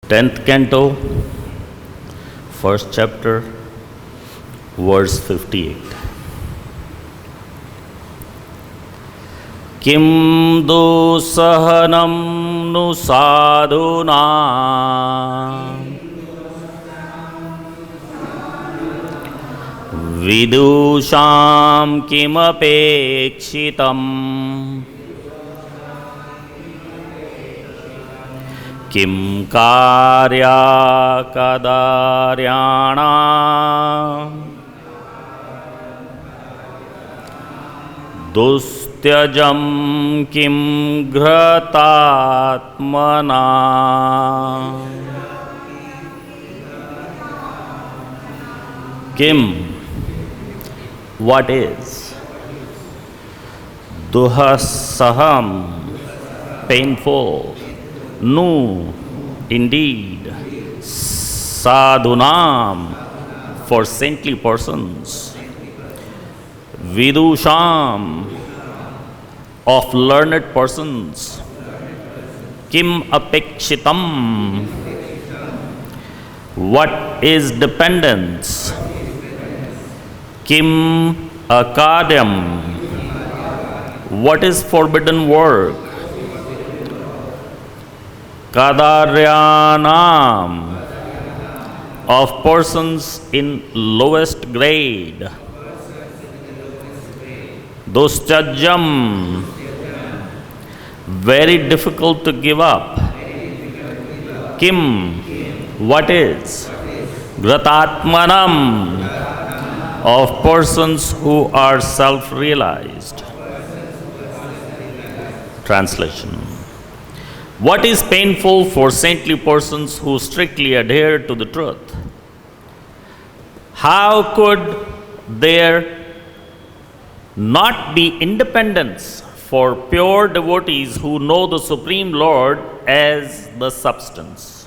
10th canto, first chapter, verse 58. Kim dusahanam nu sadhuna vidusham kimapekshitam Kim karya kadaryana dustyajam kim ghratatmana Kim, what is? Duhasaham, painful. Nu, indeed, sadhunam, for saintly persons, vidusham, of learned persons, kim apekshitam, what is dependence, kim akadyam, what is forbidden work, kadaryanam, of persons in lowest grade, dustyajam, very difficult to give up, kim, what is, gratatmanam, of persons who are self-realized. Translation. What is painful for saintly persons who strictly adhere to the truth? How could there not be independence for pure devotees who know the Supreme Lord as the substance?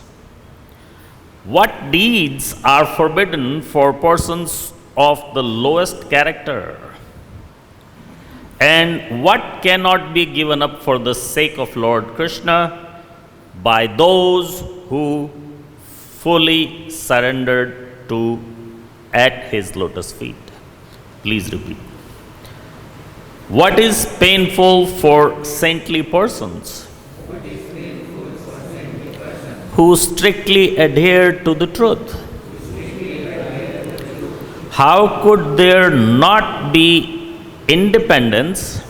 What deeds are forbidden for persons of the lowest character? And what cannot be given up for the sake of Lord Krishna by those who fully surrendered to at his lotus feet? Please repeat. What is painful for saintly persons who strictly adhere to the truth? How could there not be independence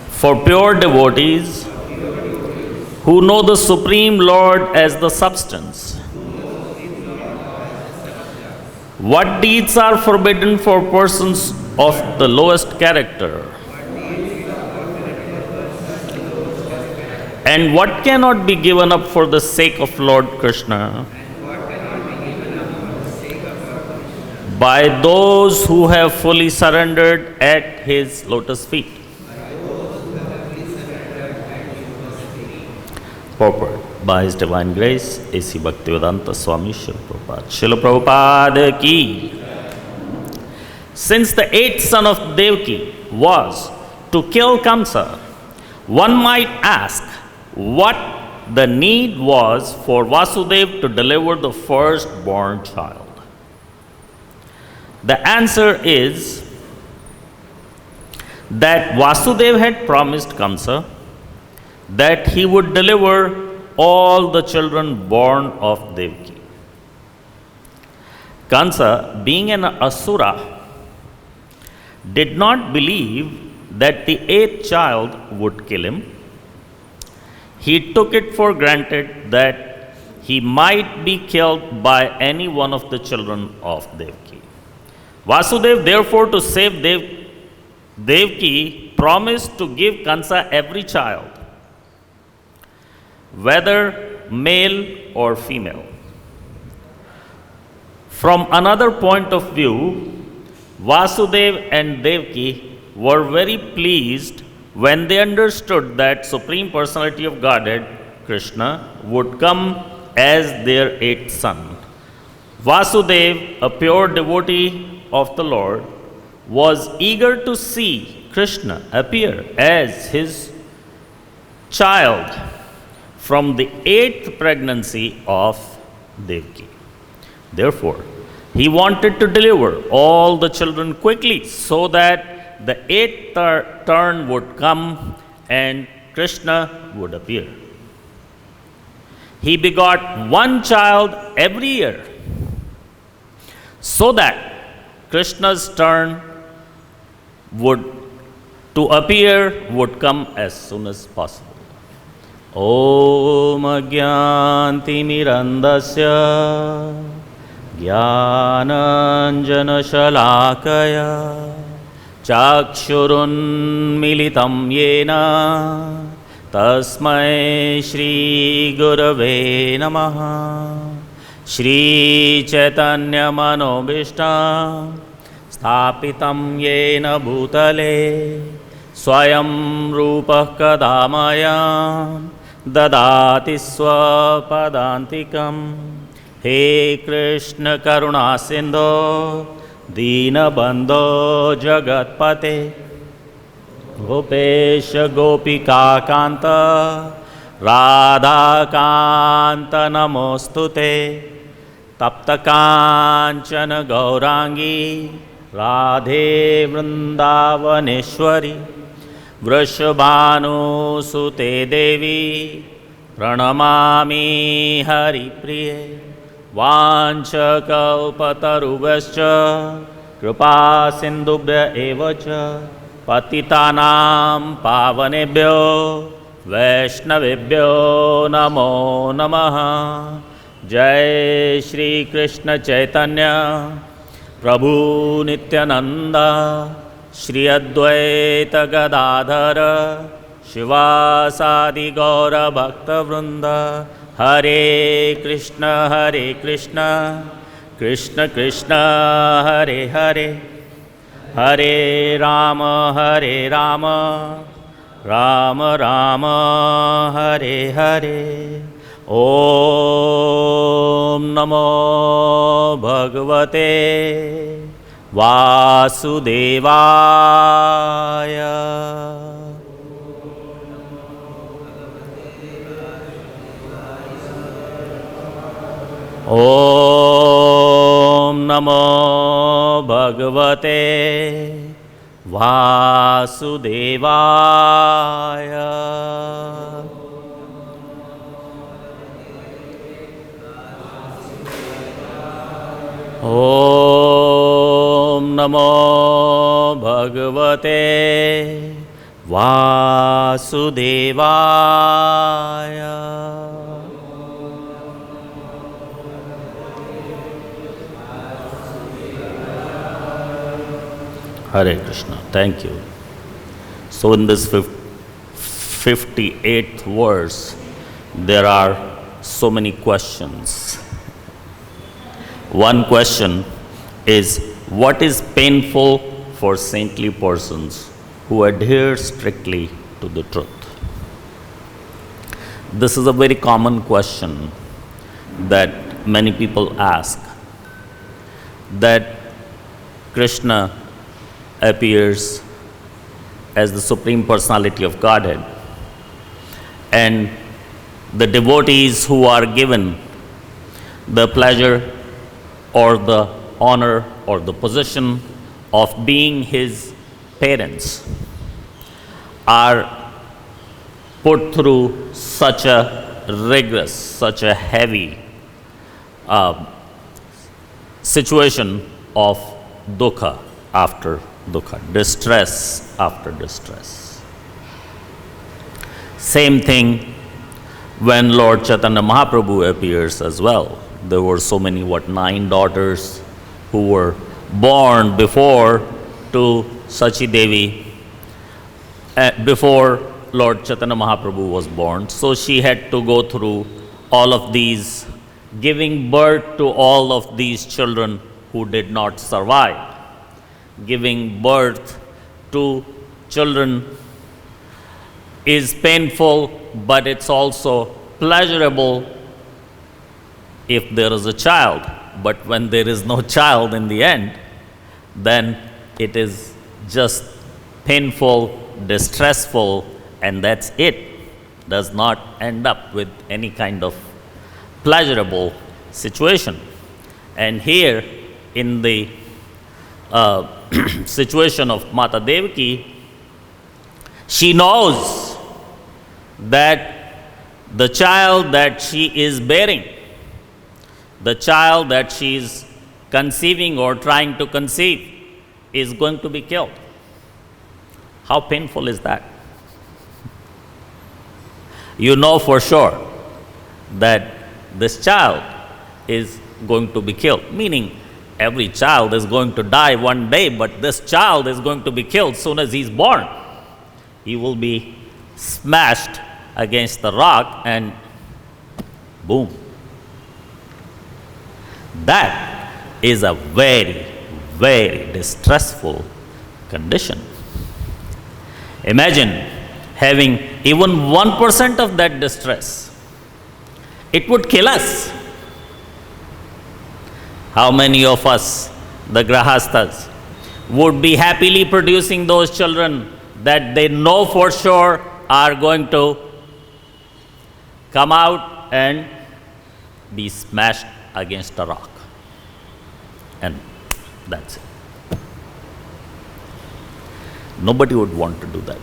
for pure devotees who know the Supreme Lord as the substance? What deeds are forbidden for persons of the lowest character? And what cannot be given up for the sake of Lord Krishna by those who have fully surrendered at his lotus feet? Purport. By his divine grace, A.C. Bhaktivedanta Swami Srila Prabhupada. Srila Prabhupada ki. Since the eighth son of Devaki was to kill Kamsa, one might ask what the need was for Vasudeva to deliver the firstborn child. The answer is that Vasudeva had promised Kamsa that he would deliver all the children born of Devaki. Kamsa, being an asura, did not believe that the eighth child would kill him. He took it for granted that he might be killed by any one of the children of Devaki. Vasudeva, therefore, to save Devaki, promised to give Kamsa every child, whether male or female. From another point of view, Vasudeva and Devaki were very pleased when they understood that Supreme Personality of Godhead, Krishna, would come as their eighth son. Vasudeva, a pure devotee of the Lord, was eager to see Krishna appear as his child from the eighth pregnancy of Devaki. Therefore, he wanted to deliver all the children quickly so that the eighth turn would come and Krishna would appear. He begot one child every year so that Krishna's turn to appear would come as soon as possible. Om Agyantimirandasya Jnananjanashalakaya Chakshurunmilitam Yena Tasmai Shri Gurave Namaha Shri Chaitanya Manobishtam Sthapitam Yena Bhutale Swayam Rupa Kadamayam Dadati Swapadantikam He Krishna Karuna Sindhu Deenabandho Jagatpate Gopesha Gopika Kanta Radha Kanta Namostute Tapta Kanchana Gaurangi Radhe Vrindavaneshwari Vrishabhanu Sute Devi Pranamami Hari Priye Vancha Kalpatarubhascha Kripa Sindhubhya Evacha Patitanam Pavanebhyo Vaishnavebhyo Namo Namaha Jai Shri Krishna Chaitanya Prabhu Nityananda Shri Advaita Gadadhara Shivasadi Gaura Bhakta Vrinda Hare Krishna Krishna Krishna Hare Hare Hare Rama Rama Rama Hare Hare Om Namo Bhagavate Vasudevaya Om Namo Bhagavate Vasudevaya Om Namo Bhagavate Vasudevaya Hare Krishna. Thank you. So in this 58th verse, there are so many questions. One question is, what is painful for saintly persons who adhere strictly to the truth? This is a very common question that many people ask, that Krishna appears as the Supreme Personality of Godhead, and the devotees who are given the pleasure or the honor or the position of being his parents are put through such a rigorous, such a heavy situation of dukkha after dukkha, distress after distress. Same thing when Lord Chaitanya Mahaprabhu appears as well. There were so many, 9 daughters who were born before to Sachi Devi, before Lord Chaitanya Mahaprabhu was born. So she had to go through all of these, giving birth to all of these children who did not survive. Giving birth to children is painful, but it's also pleasurable if there is a child. But when there is no child in the end, then it is just painful, distressful, and that's it. does not end up with any kind of pleasurable situation. And here, in the situation of Mata Devaki, she knows that the child that she is bearing, the child that she is conceiving or trying to conceive, is going to be killed. How painful is that? You know for sure that this child is going to be killed, meaning every child is going to die one day, but this child is going to be killed soon as he's born. He will be smashed against the rock and boom. That is a very, very distressful condition. Imagine having even 1% of that distress. It would kill us. How many of us, the grahasthas, would be happily producing those children that they know for sure are going to come out and be smashed against a rock? And that's it. Nobody would want to do that.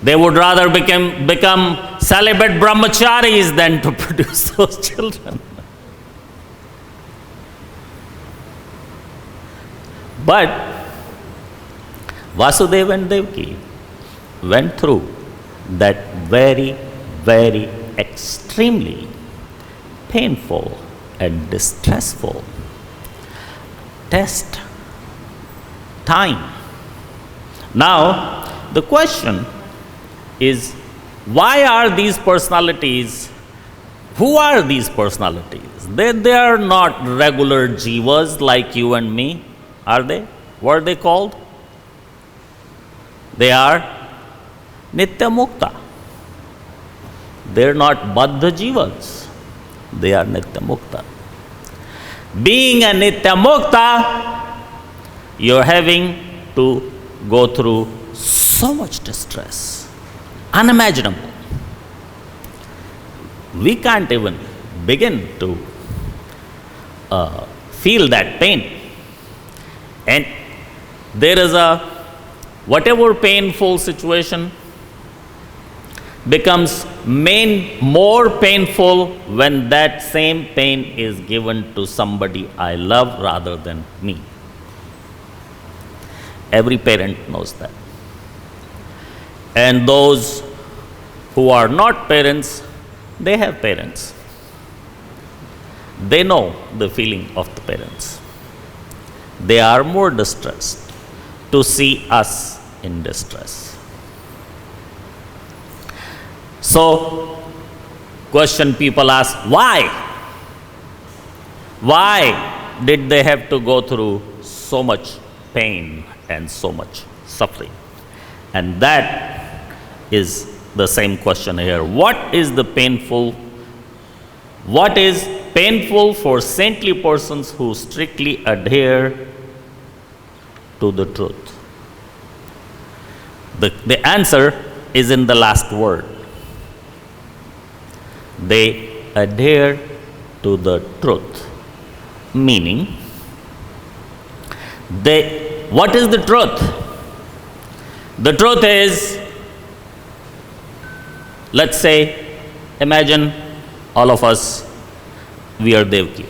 They would rather become celibate brahmacharis than to produce those children. But Vasudeva and Devaki went through that very, very extremely painful and distressful test time. Now, the question is, why are these personalities, who are these personalities? They are not regular jivas like you and me, are they? What are they called? They are Nitya Mukta. They are not Baddha Jivas. They are Nitya Mukta. Being a Nitya Mukta, you're having to go through so much distress. Unimaginable. We can't even begin to feel that pain. And there is whatever painful situation becomes more painful when that same pain is given to somebody I love rather than me. Every parent knows that. And those who are not parents, they have parents. They know the feeling of the parents. They are more distressed to see us in distress. So, question people ask, why? Why did they have to go through so much pain and so much suffering? And that is the same question here. What is painful for saintly persons who strictly adhere to the truth? The answer is in the last word. They adhere to the truth. Meaning, what is the truth? The truth is, let's say, imagine all of us, we are Devaki.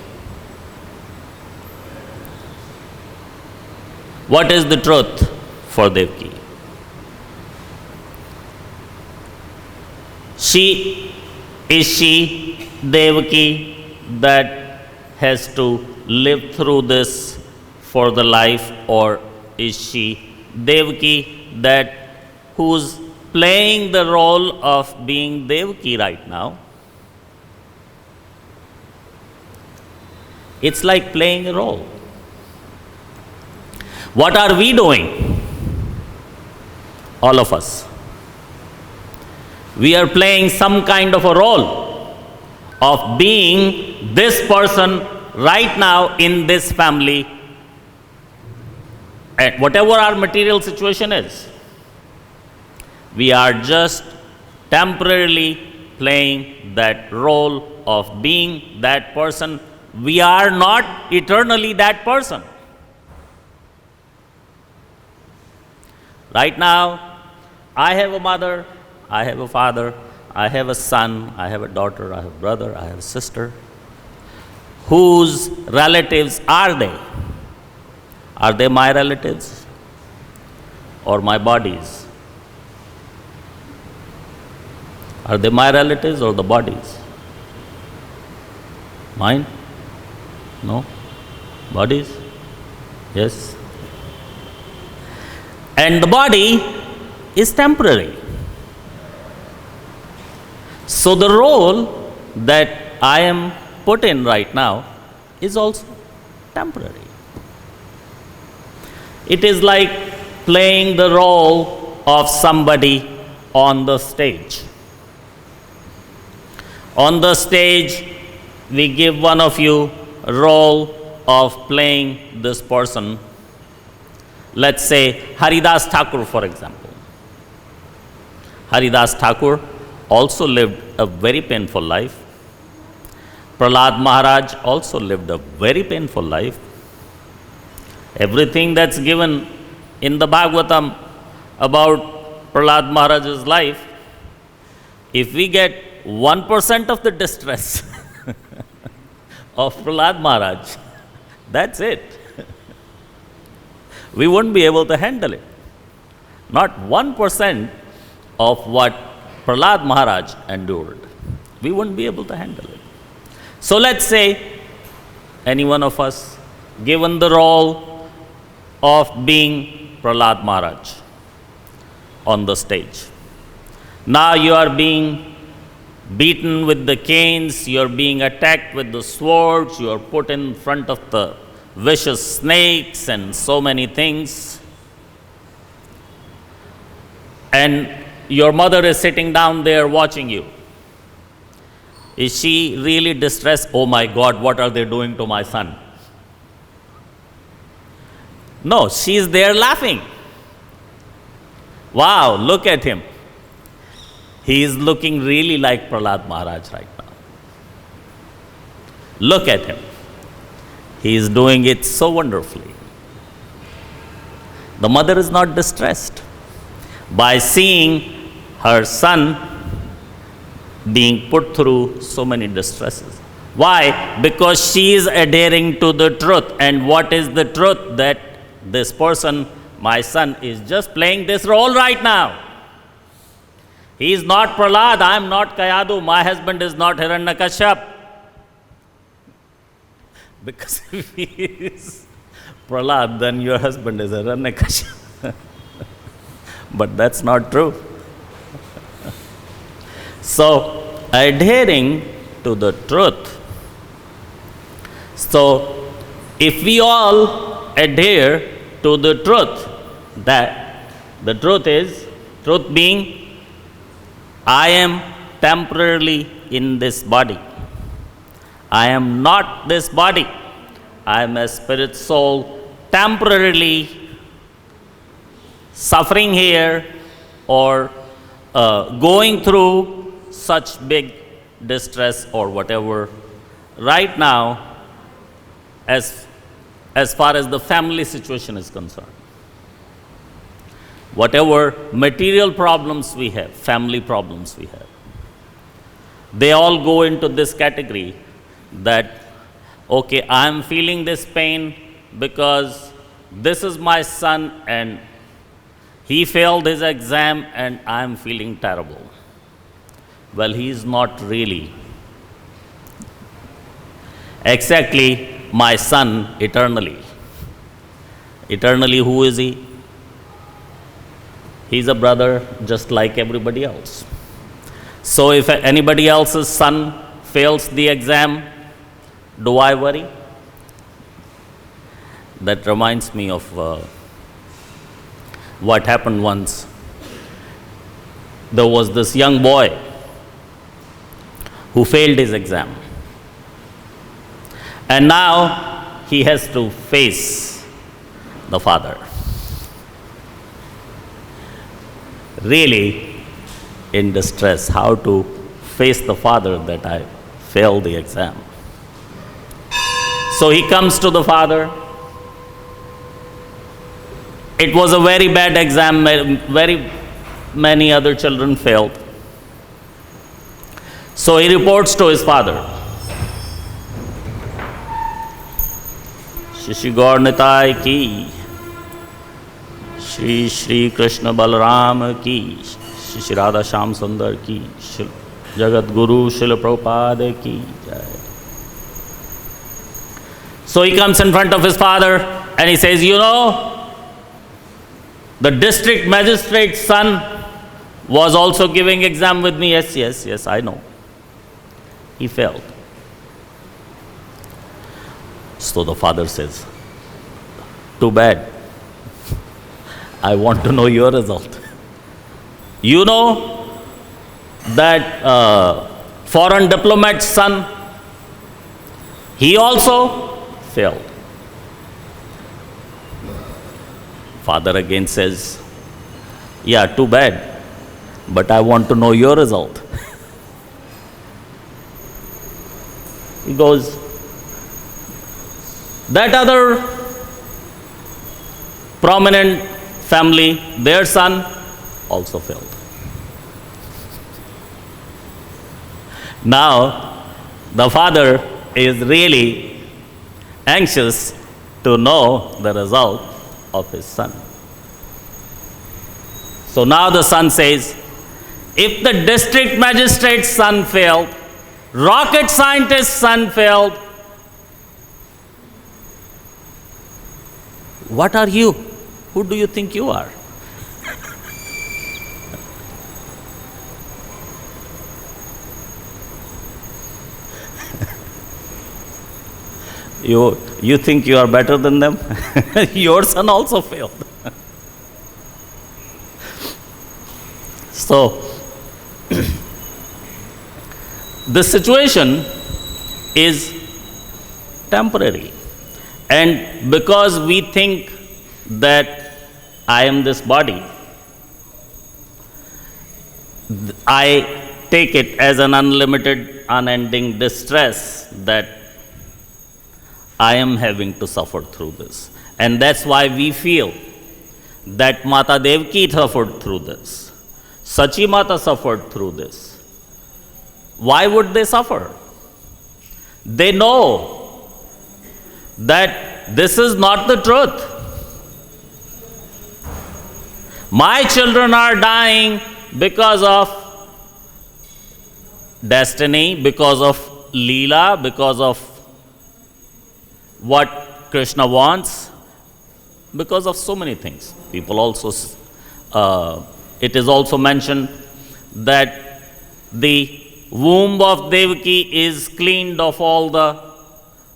What is the truth for Devaki? Is she Devaki that has to live through this for the life, or is she Devaki who's playing the role of being Devaki right now? It's like playing a role. What are we doing? All of us. We are playing some kind of a role of being this person right now in this family, and whatever our material situation is. We are just temporarily playing that role of being that person. We are not eternally that person. Right now, I have a mother, I have a father, I have a son, I have a daughter, I have a brother, I have a sister. Whose relatives are they? Are they my relatives or my bodies? Are they my relatives or the bodies? Mine? No? Bodies? Yes. And the body is temporary. So the role that I am put in right now is also temporary. It is like playing the role of somebody on the stage. On the stage, we give one of you a role of playing this person. Let's say Haridas Thakur, for example. Haridas Thakur also lived a very painful life. Prahlad Maharaj also lived a very painful life. Everything that's given in the Bhagavatam about Prahlad Maharaj's life, if we get 1% of the distress of Prahlad Maharaj, that's it. We wouldn't be able to handle it. Not 1% of what Prahlad Maharaj endured. We wouldn't be able to handle it. So let's say any one of us given the role of being Prahlad Maharaj on the stage. Now you are being beaten with the canes, you are being attacked with the swords, you are put in front of the vicious snakes and so many things. And your mother is sitting down there watching you. Is she really distressed? Oh my God, what are they doing to my son? No, she is there laughing. Wow, look at him. He is looking really like Prahlad Maharaj right now. Look at him. He is doing it so wonderfully. The mother is not distressed by seeing her son being put through so many distresses. Why? Because she is adhering to the truth. And what is the truth? That this person, my son, is just playing this role right now. He is not Prahlad, I am not Kayadu, my husband is not Hiranyakashyap. Because if he is Prahlad, then your husband is Hiranyakashyap. But that's not true. So, adhering to the truth. So, if we all adhere to the truth, that the truth is, truth being, I am temporarily in this body. I am not this body. I am a spirit soul temporarily suffering here or going through such big distress or whatever right now as far as the family situation is concerned. Whatever material problems we have, family problems we have, they all go into this category that, okay, I am feeling this pain because this is my son and he failed his exam and I am feeling terrible. Well, he is not really exactly my son eternally. Eternally, who is he? He's a brother just like everybody else. So if anybody else's son fails the exam, do I worry? That reminds me of what happened once. There was this young boy who failed his exam. And now he has to face the father. Really, in distress how to face the father that I failed the exam. So he comes to the father. It was a very bad exam, very many other children failed. So he reports to his father. Shishi Gaur Nitai ki, Shri Shri Krishna Balaram ki, Shri Radha Shyam Sundar ki, Jagat Guru Srila Prabhupada ki jai. So he comes in front of his father and he says, you know, the district magistrate's son was also giving exam with me. Yes, I know. He failed. So the father says, too bad. I want to know your result. You know that foreign diplomat's son, he also failed. Father again says, yeah, too bad, but I want to know your result. He goes, that other prominent family, their son also failed. Now, the father is really anxious to know the result of his son. So now the son says, if the district magistrate's son failed, rocket scientist's son failed, what are you? Who do you think you are? You think you are better than them? Your son also failed. So, the situation is temporary. And because we think that I am this body, I take it as an unlimited, unending distress that I am having to suffer through this. And that's why we feel that Mata Devaki suffered through this. Sachi Mata suffered through this. Why would they suffer? They know that this is not the truth. My children are dying because of destiny, because of Leela, because of what Krishna wants, because of so many things. People also, it is also mentioned that the womb of Devaki is cleaned of all the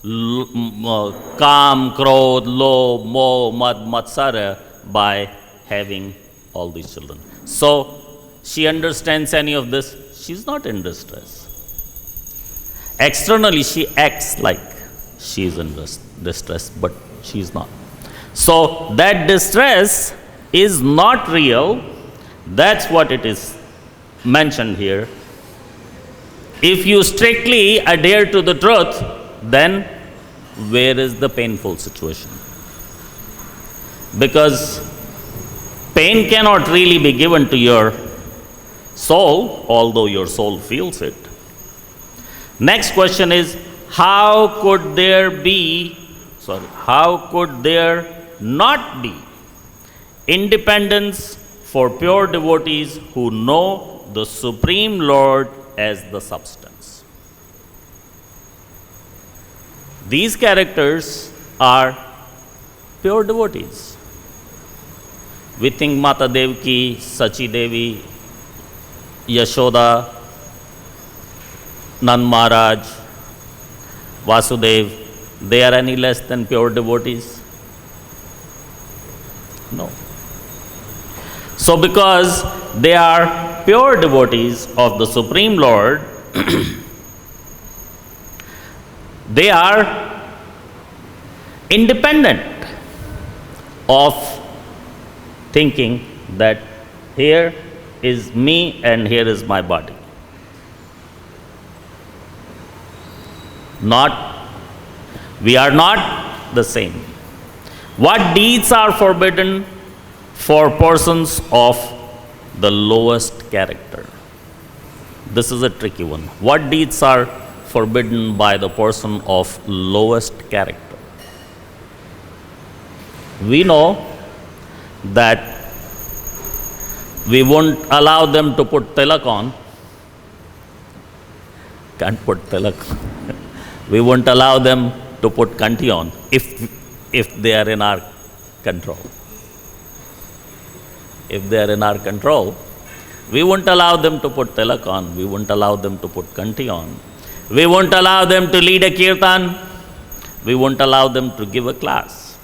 Kam, Krodh, Lobh, Moh, Mad, Matsara by having all these children. So she understands any of this. She's not in distress. Externally, she acts like she is in distress, but she is not. So that distress is not real. That's what it is mentioned here. If you strictly adhere to the truth, then where is the painful situation? Because pain cannot really be given to your soul, although your soul feels it. Next question is, how could there not be independence for pure devotees who know the Supreme Lord as the substance? These characters are pure devotees. We think Mata Devaki, Sachi Devi, Yashoda, Nand Maharaj, Vasudev, they are any less than pure devotees? No. So because they are pure devotees of the Supreme Lord, they are independent of thinking that here is me and here is my body. We are not the same. What deeds are forbidden for persons of the lowest character? This is a tricky one. What deeds are forbidden by the person of lowest character? We know that we won't allow them to put tilak on. Can't put tilak. We won't allow them to put kanti on if they are in our control. If they are in our control, we won't allow them to put tilak on. We won't allow them to put kanti on. We won't allow them to lead a kirtan. We won't allow them to give a class.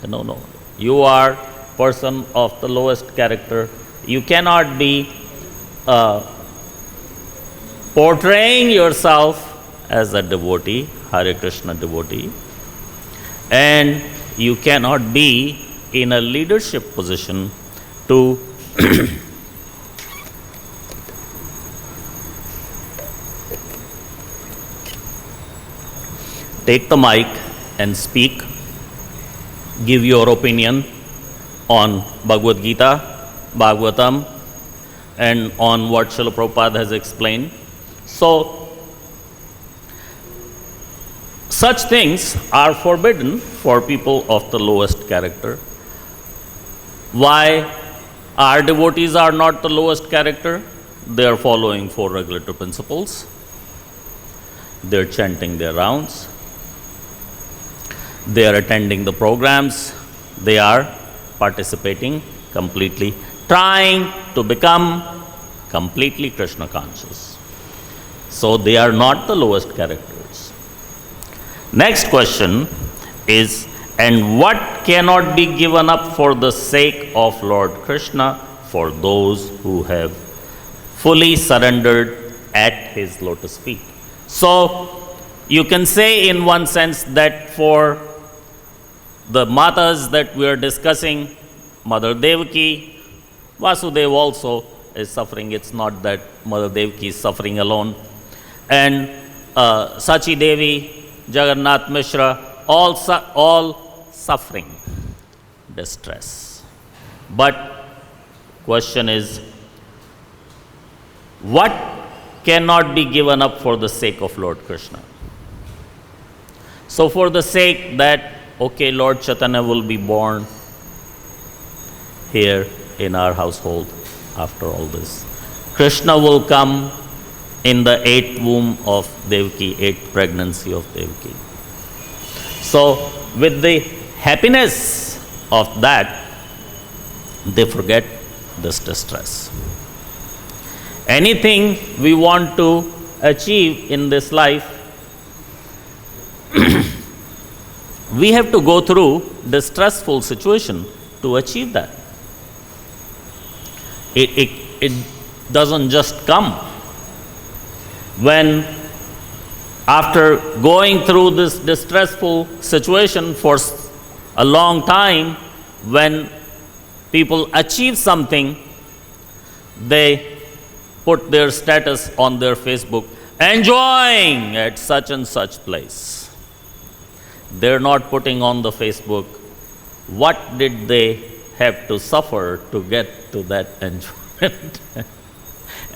No. You are person of the lowest character. You cannot be portraying yourself as a devotee, Hare Krishna devotee, and you cannot be in a leadership position to take the mic and speak, give your opinion on Bhagavad Gita, Bhagavatam, and on what Srila Prabhupada has explained. So, such things are forbidden for people of the lowest character. Why our devotees are not the lowest character? They are following 4 regulatory principles. They are chanting their rounds. They are attending the programs. They are participating completely, trying to become completely Krishna conscious. So they are not the lowest characters. Next question is, and what cannot be given up for the sake of Lord Krishna for those who have fully surrendered at his lotus feet? So you can say in one sense that for the matas that we are discussing, Mother Devaki, Vasudeva also is suffering. It's not that Mother Devaki is suffering alone. And Sachi Devi, Jagannath Mishra, all suffering, distress. But question is, what cannot be given up for the sake of Lord Krishna? So for the sake that, okay, Lord Chaitanya will be born here in our household after all this. Krishna will come in the 8th womb of Devaki, 8th pregnancy of Devaki. So with the happiness of that, they forget this distress. Anything we want to achieve in this life, we have to go through distressful situation to achieve that. It doesn't just come. When after going through this distressful situation for a long time, when people achieve something, they put their status on their Facebook, enjoying at such and such place. They're not putting on the Facebook, what did they have to suffer to get to that enjoyment?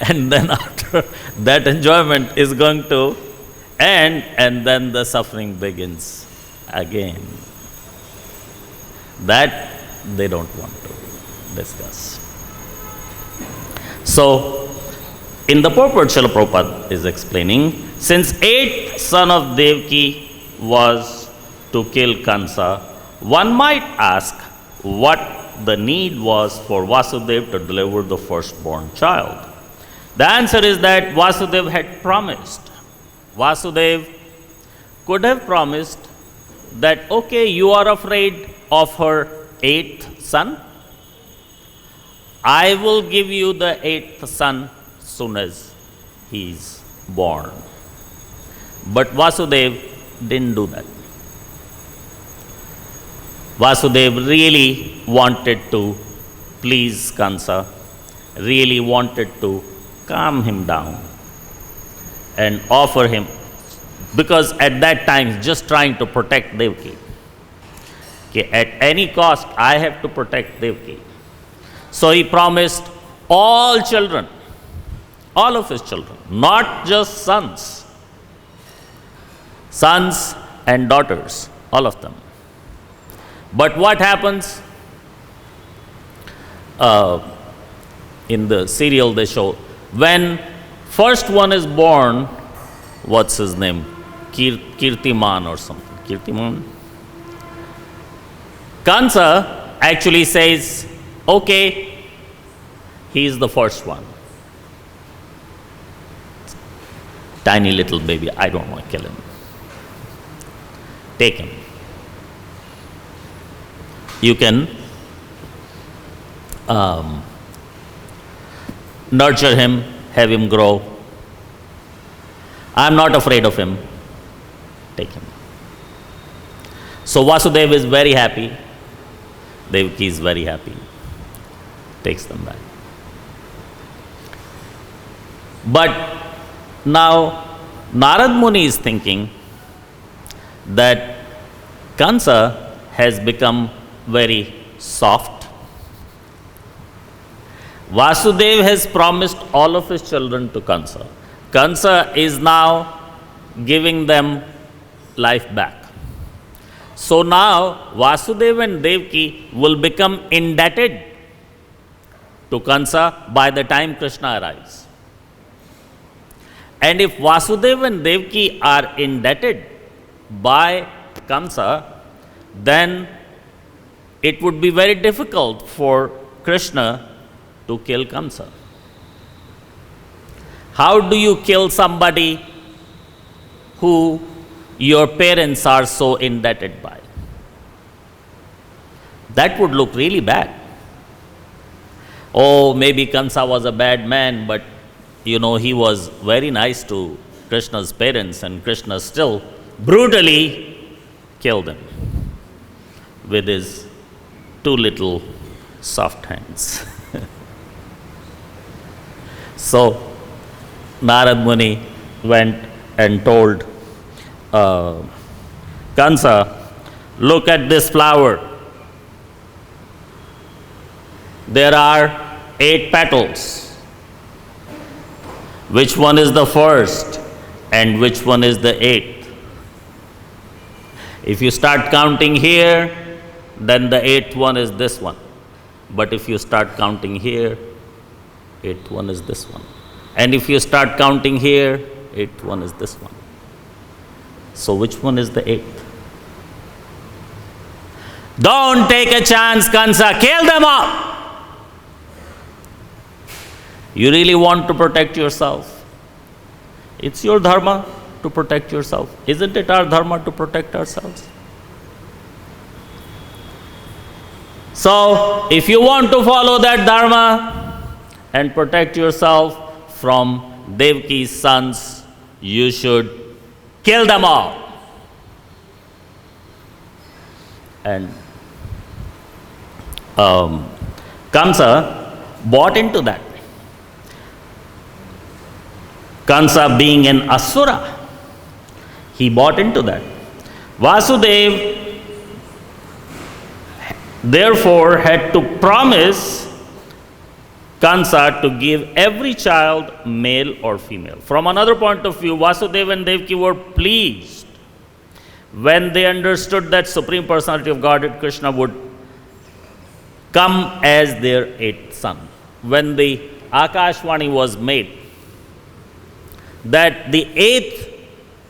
And then after that enjoyment is going to end, and then the suffering begins again. That they don't want to discuss. So, in the purport, Srila Prabhupada is explaining, since 8th son of Devaki was to kill Kansa, one might ask what the need was for Vasudeva to deliver the firstborn child. The answer is that Vasudeva had promised. Vasudeva could have promised that, okay, you are afraid of her 8th son. I will give you the 8th son soon as he is born. But Vasudeva didn't do that. Vasudeva really wanted to please Kansa, really wanted to calm him down and offer him, because at that time he's just trying to protect Devaki. Okay, at any cost, I have to protect Devaki. So he promised all children, all of his children, not just sons, sons and daughters, all of them. But what happens? In the serial they show, when first one is born, what's his name? Kirtiman or something. Kirtiman? Kansa actually says, okay, he is the first one. Tiny little baby, I don't want to kill him. Take him. You can nurture him, have him grow. I'm not afraid of him. Take him. So Vasudeva is very happy. Devaki is very happy. Takes them back. But now Narad Muni is thinking that Kansa has become very soft. Vasudeva has promised all of his children to Kansa. Kansa is now giving them life back. So now Vasudeva and Devaki will become indebted to Kansa by the time Krishna arrives. And if Vasudeva and Devaki are indebted by Kamsa, then it would be very difficult for Krishna to kill Kamsa. How do you kill somebody who your parents are so indebted by? That would look really bad. Oh, maybe Kamsa was a bad man, but he was very nice to Krishna's parents, and Krishna still brutally killed him with his two little soft hands. So Narad Muni went and told Kansa, look at this flower. There are 8 petals. Which one is the first and which one is the 8th? If you start counting here, then the 8th one is this one. But if you start counting here, 8th one is this one. And if you start counting here, 8th one is this one. So which one is the 8th? Don't take a chance, Kansa. Kill them all. You really want to protect yourself? It's your dharma to protect yourself. Isn't it our dharma to protect ourselves? So, if you want to follow that dharma and protect yourself from Devaki's sons, you should kill them all. And Kamsa bought into that. Kansa being an asura, he bought into that. Vasudeva therefore had to promise Kansa to give every child, male or female. From another point of view, Vasudeva and Devaki were pleased when they understood that Supreme Personality of Godhead Krishna would come as their 8th son. When the Akashvani was made, that the 8th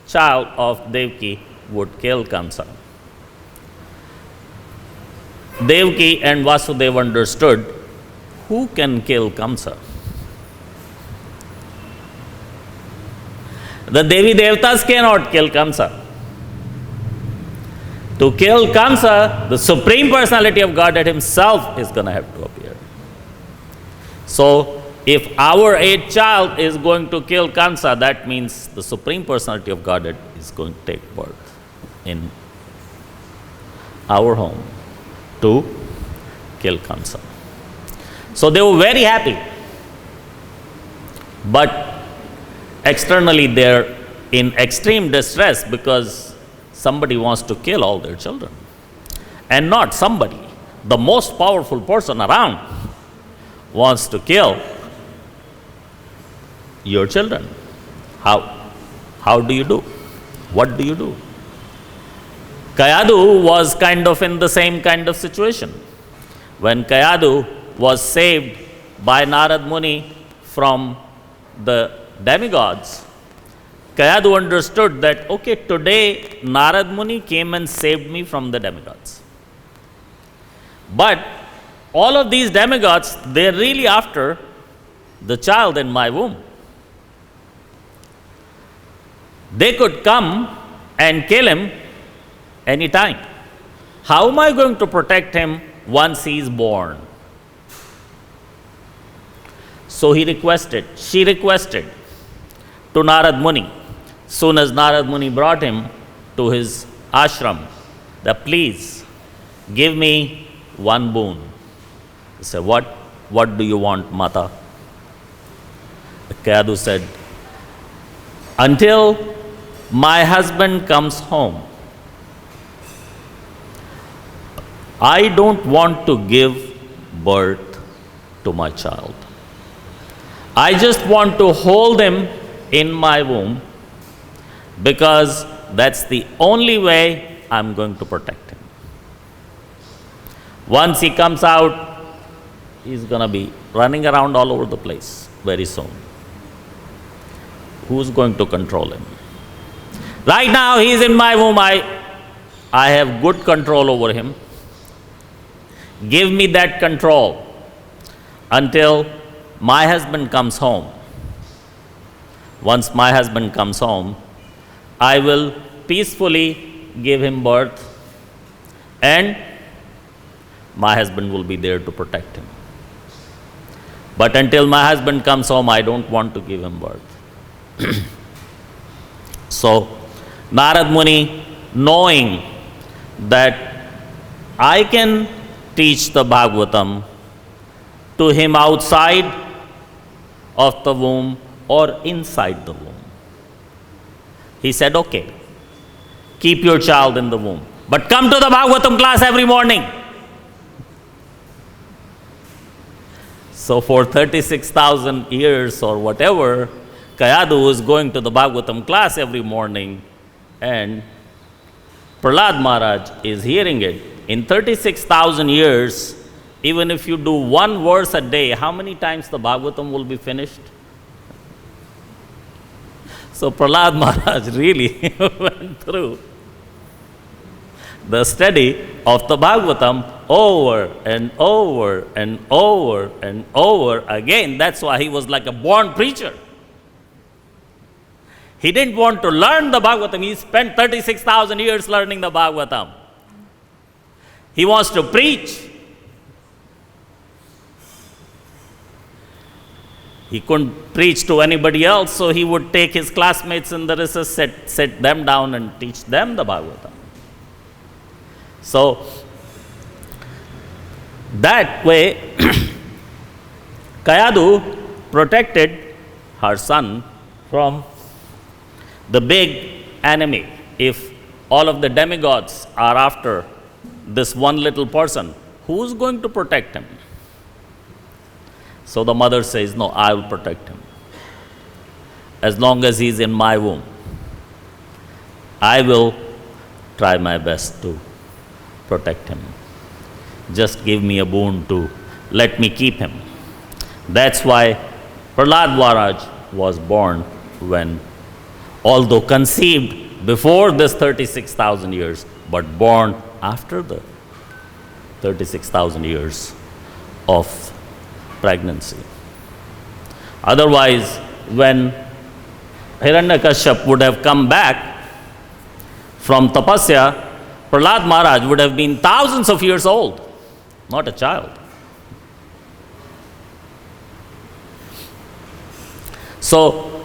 child of Devaki would kill Kamsa. Devaki and Vasudeva understood, who can kill Kamsa? The Devi Devtas cannot kill Kamsa. To kill Kamsa, the Supreme Personality of Godhead himself is going to have to appear. So, if our 8th child is going to kill Kamsa, that means the Supreme Personality of Godhead is going to take birth in our home to kill Kamsa. So they were very happy. But externally they're in extreme distress because somebody wants to kill all their children. And not somebody, the most powerful person around wants to kill your children. How do you do? What do you do? Kayadu was kind of in the same kind of situation. When Kayadu was saved by Narad Muni from the demigods, Kayadu understood that, okay, today Narad Muni came and saved me from the demigods. But all of these demigods, they're really after the child in my womb. They could come and kill him anytime. How am I going to protect him once he is born? So she requested to Narad Muni. Soon as Narad Muni brought him to his ashram, that please give me one boon. He said, what do you want, Mata? Kayadu said, until my husband comes home, I don't want to give birth to my child. I just want to hold him in my womb because that's the only way I'm going to protect him. Once he comes out, he's going to be running around all over the place very soon. Who's going to control him? Right now, he's in my womb. I have good control over him. Give me that control until my husband comes home. Once my husband comes home, I will peacefully give him birth, and my husband will be there to protect him. But until my husband comes home, I don't want to give him birth. So, Narad Muni, knowing that I can teach the Bhagavatam to him outside of the womb or inside the womb, he said, okay, keep your child in the womb, but come to the Bhagavatam class every morning. So for 36,000 years or whatever, Kayadu is going to the Bhagavatam class every morning, and Prahlad Maharaj is hearing it. In 36,000 years, even if you do one verse a day, how many times the Bhagavatam will be finished? So Prahlad Maharaj really went through the study of the Bhagavatam over and over and over and over again. That's why he was like a born preacher. He didn't want to learn the Bhagavatam. He spent 36,000 years learning the Bhagavatam. He wants to preach. He couldn't preach to anybody else, so he would take his classmates in the recess, sit them down and teach them the Bhagavatam. So, that way, Kayadu protected her son from the big enemy. If all of the demigods are after this one little person, who's going to protect him? So the mother says, no, I will protect him. As long as he's in my womb, I will try my best to protect him. Just give me a boon to let me keep him. That's why Prahlad Maharaj was born when, although conceived before this 36,000 years, but born after the 36,000 years of pregnancy. Otherwise, when Hiranyakashyap would have come back from tapasya, Prahlad Maharaj would have been thousands of years old, not a child. So,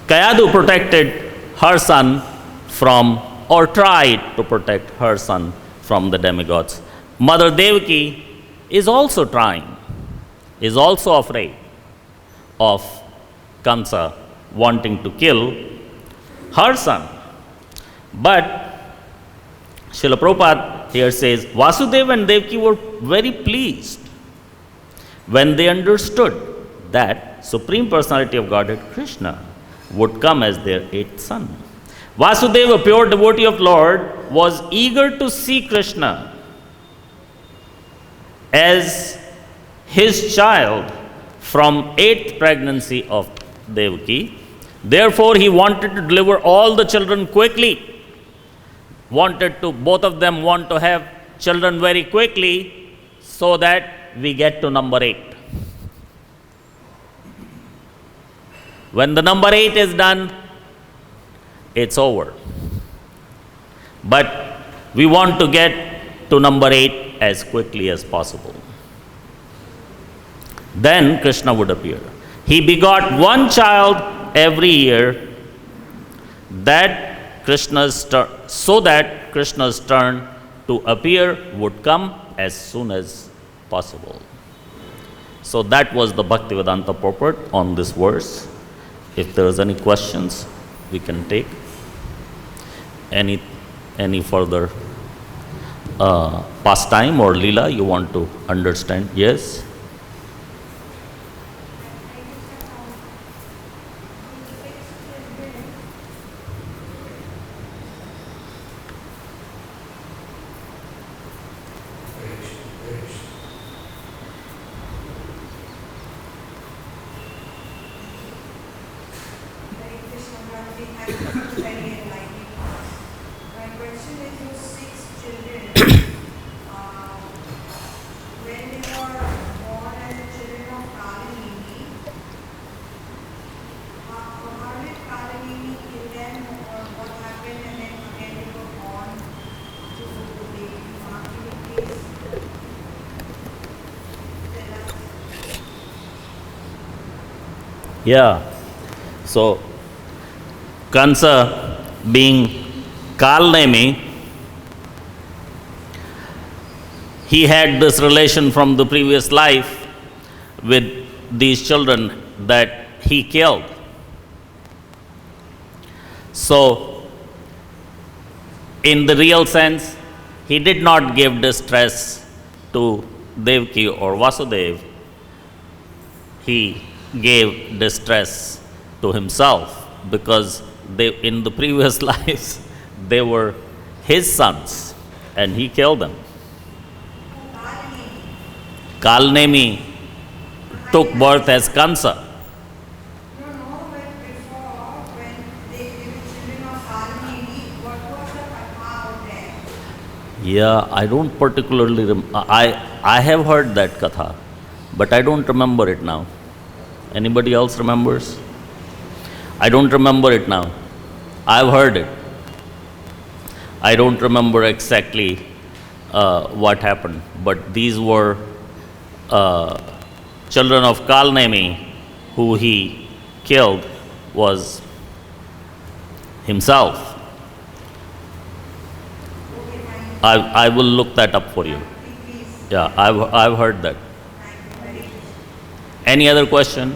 Kayadu protected her son from, or tried to protect her son from the demigods. Mother Devaki is also trying, is also afraid. of Kansa wanting to kill her son. But Srila Prabhupada here says, Vasudeva and Devaki were very pleased when they understood that Supreme Personality of Godhead Krishna would come as their eighth son. Vasudeva, a pure devotee of Lord, was eager to see Krishna as his child from eighth pregnancy of Devaki. Therefore, he wanted to deliver all the children quickly. Both of them want to have children very quickly so that we get to number 8. When the number 8 is done, it's over. But we want to get to number 8 as quickly as possible. Then Krishna would appear. He begot one child every year so that Krishna's turn to appear would come as soon as possible. So that was the Bhaktivedanta purport on this verse. If there is any questions, we can take. Any further pastime or lila you want to understand? Yes? Yeah. So, Kansa being Kalnemi, he had this relation from the previous life with these children that he killed. So, in the real sense, he did not give distress to Devaki or Vasudeva. He gave distress to himself because in the previous lives they were his sons and he killed them. Kalnemi took birth as Kansa. Yeah, I don't particularly I have heard that katha, but I don't remember it now. Anybody else remembers? I don't remember it now. I've heard it. I don't remember exactly what happened, but these were children of Kalnemi who he killed was himself. I will look that up for you. Yeah, I've heard that. Any other question?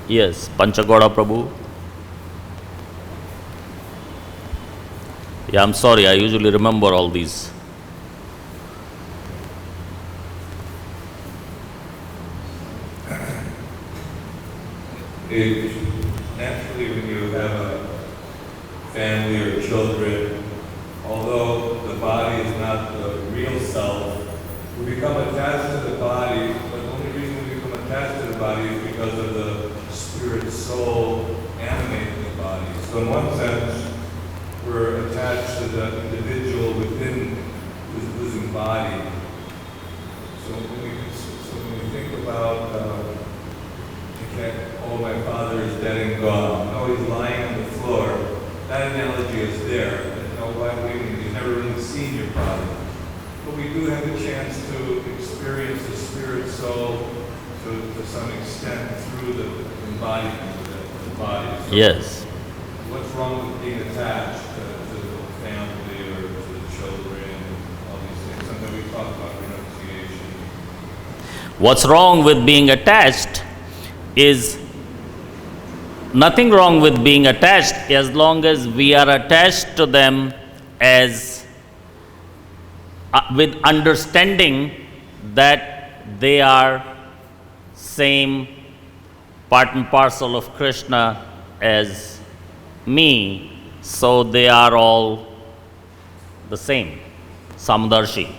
Yes, Panchagoda Prabhu. Yeah, I'm sorry, I usually remember all these. Naturally, when you have a family or children, although the body is not the real self, we become attached to the body, but the only reason we become attached to the body is because of the spirit soul animating the body. So in one sense, we're attached to the individual within his losing body. So when we think about, oh, my father is dead and gone. Oh, he's lying on the floor. That analogy is there. You've never really seen your father. But we do have a chance to experience the spirit soul to some extent through the embodiment of the body. So Yes. what's wrong with being attached to the family or to the children and all these things? Sometimes we talk about renunciation. What's wrong with being attached is nothing wrong with being attached as long as we are attached to them as with understanding that they are same part and parcel of Krishna as me, so they are all the same, samdarshi.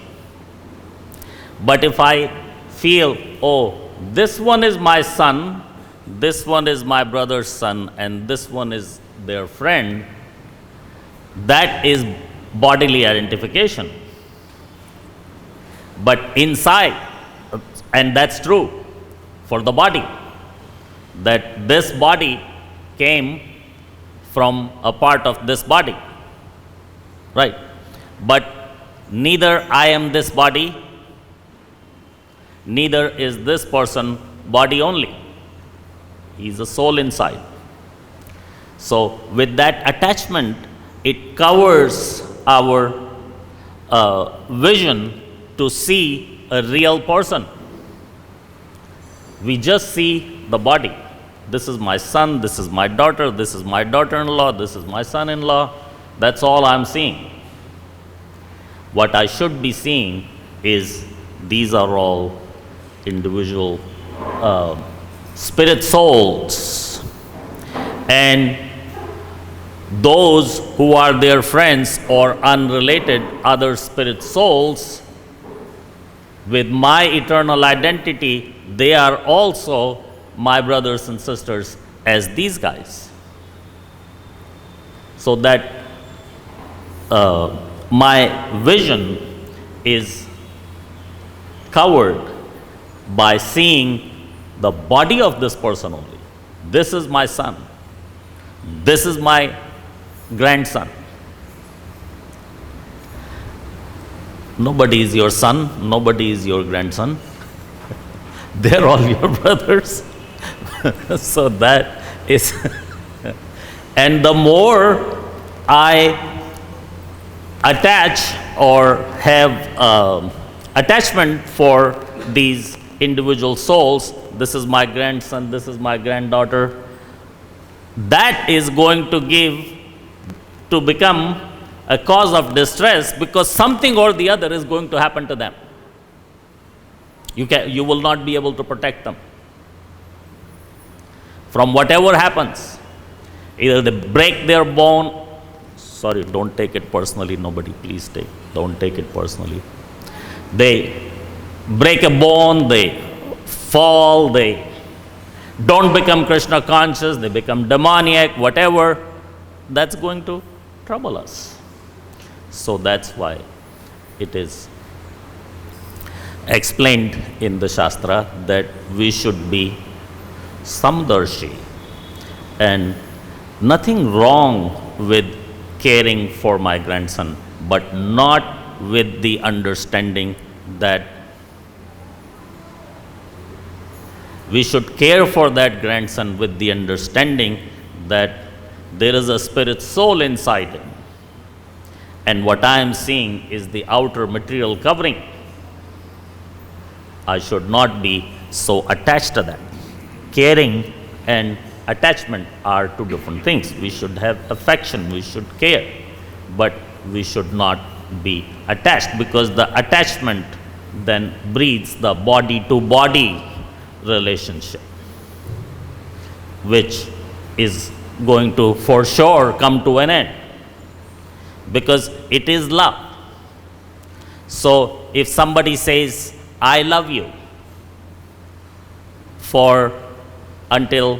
But if I feel, oh, this one is my son, this one is my brother's son, and this one is their friend, that is bodily identification. But inside, and that's true for the body, that this body came from a part of this body, right? But neither I am this body, neither is this person body only. He is a soul inside. So with that attachment, it covers our vision to see a real person. We just see the body. This is my son, this is my daughter, this is my daughter-in-law, this is my son-in-law. That's all I'm seeing. What I should be seeing is these are all individual spirit souls. And those who are their friends or unrelated other spirit souls, with my eternal identity, they are also my brothers and sisters as these guys. So that my vision is covered by seeing the body of this person only. This is my son. This is my grandson. Nobody is your son, nobody is your grandson. They're all your brothers. So that is, and the more I attach or have attachment for these individual souls, this is my grandson, this is my granddaughter, that is going to become a cause of distress, because something or the other is going to happen to them. You will not be able to protect them from whatever happens. Either they break their bone, sorry, don't take it personally, nobody, please don't take it personally. They break a bone, they fall, they don't become Krishna conscious, they become demoniac, whatever, that's going to trouble us. So that's why it is explained in the Shastra that we should be samdarshi, and nothing wrong with caring for my grandson, but not with the understanding that we should care for that grandson with the understanding that there is a spirit soul inside him. And what I am seeing is the outer material covering. I should not be so attached to that. Caring and attachment are two different things. We should have affection, we should care, but we should not be attached, because the attachment then breeds the body to body relationship, which is going to for sure come to an end, because it is love. So if somebody says, I love you for until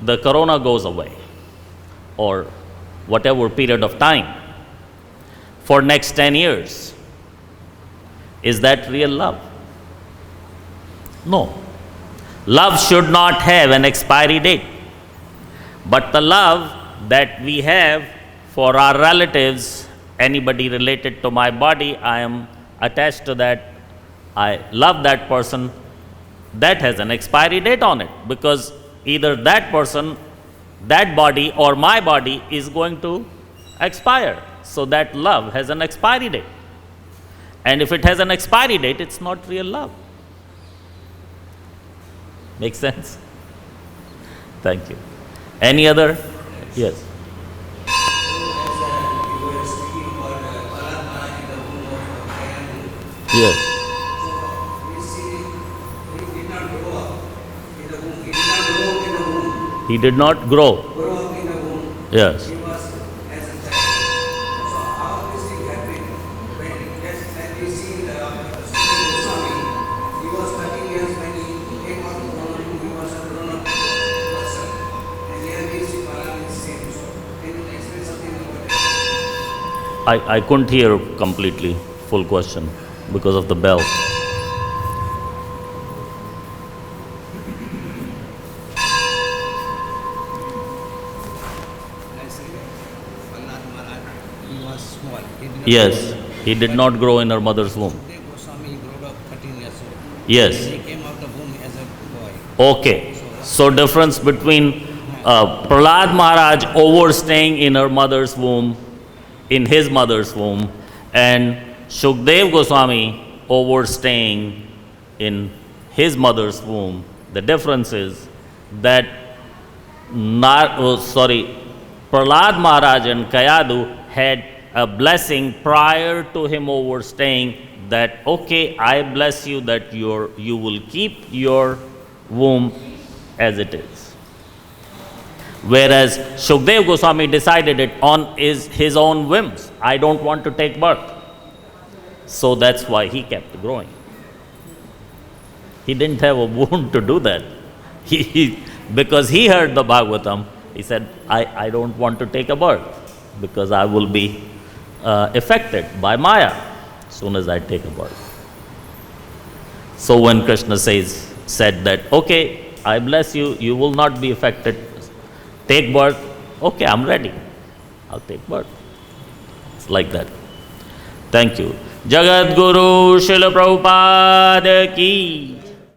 the corona goes away, or whatever period of time, for next 10 years, is that real love? No. Love should not have an expiry date. But the love that we have for our relatives, anybody related to my body, I am attached to that, I love that person, that has an expiry date on it, because either that person, that body, or my body is going to expire. So that love has an expiry date. And if it has an expiry date, it's not real love. Make sense? Thank you. Any other? Yes. Yes. He did not grow. Yes. I couldn't hear completely full question because of the bell. I said, Prahlad Maharaj, he was small. He did not Yes, grow. he did not grow in her mother's womb. Sukadeva Goswami grew up 13 years old. Yes. He came out of womb as a boy. Okay. So difference between Prahlad Maharaj overstaying in her mother's womb, in his mother's womb, and Shukdev Goswami overstaying in his mother's womb. The difference is that Prahlad Maharaj and Kayadu had a blessing prior to him overstaying, that okay, I bless you that you will keep your womb as it is. Whereas Shukdev Goswami decided it on his own whims. I don't want to take birth. So that's why he kept growing. He didn't have a womb to do that. Because he heard the Bhagavatam, he said, I don't want to take a birth because I will be affected by Maya as soon as I take a birth. So when Krishna said that, okay, I bless you, you will not be affected, take birth, okay, I'm ready, I'll take birth. It's like that. Thank you. Jagat Guru Srila Prabhupada ki